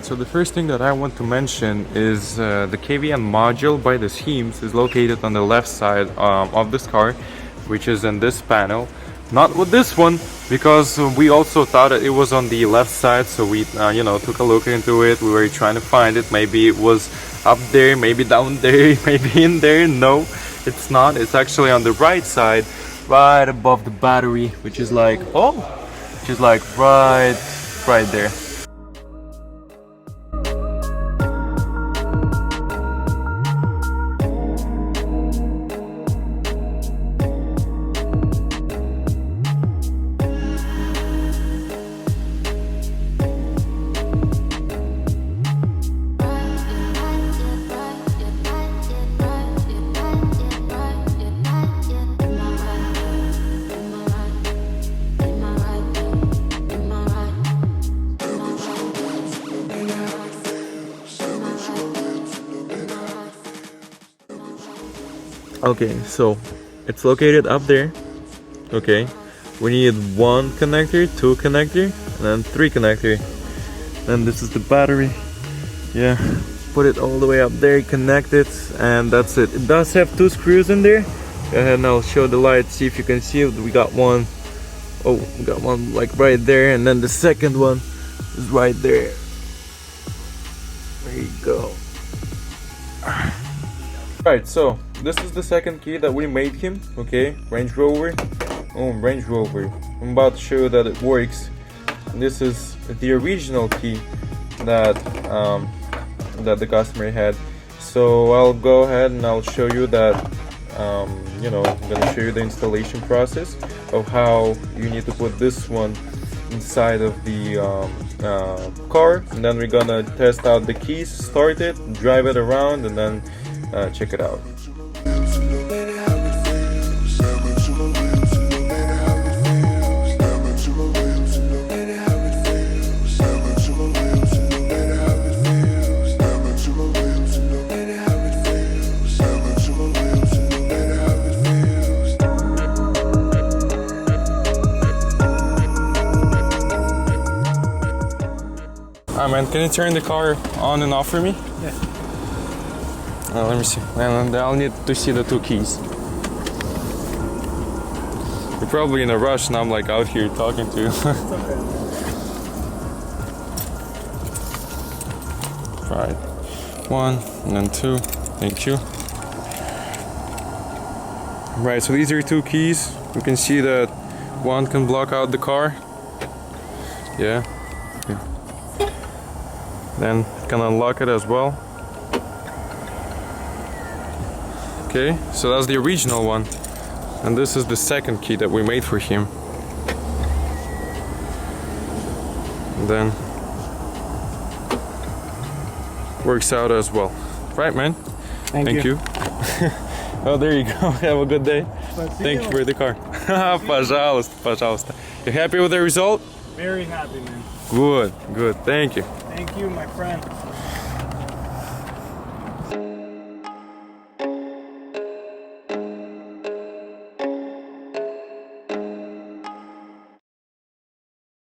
Right, so the first thing that I want to mention is the KVN module by the schemes is located on the left side of this car, which is in this panel. Not with this one, because we also thought that it was on the left side, so we took a look into it. We were trying to find it. Maybe it was up there, maybe down there, maybe in there. No, it's not. It's actually on the right side, right above the battery, which is like right there. Okay, so it's located up there. Okay, we need one connector, two connector, and then three connector. Then this is the battery. Yeah, put it all the way up there, connect it, and that's it. It does have two screws in there. Go ahead and I'll show the light, see if you can see it. We got one. Oh, we got one like right there, and then the second one is right there. There you go. Right, so this is the second key that we made him. Okay, Range Rover. Oh, Range Rover. I'm about to show you that it works. This is the original key that that the customer had. So I'll go ahead and I'll show you that. I'm gonna show you the installation process of how you need to put this one inside of the car, and then we're gonna test out the keys, start it, drive it around, and then check it out. Man, can you turn the car on and off for me? Yeah. Let me see. And I'll need to see the two keys. You're probably in a rush, and I'm like out here talking to you. It's okay. Right. One and then two. Thank you. Right, so these are two keys. You can see that one can block out the car. Yeah. Okay. Then can unlock it as well. Okay, so that's the original one, and this is the second key that we made for him. And then works out as well. Right, man? Thank you. Oh, there you go. Have a good day. Thank you for the car. Пожалуйста, пожалуйста. You happy with the result? Very happy, man. Good, good. Thank you. Thank you, my friend.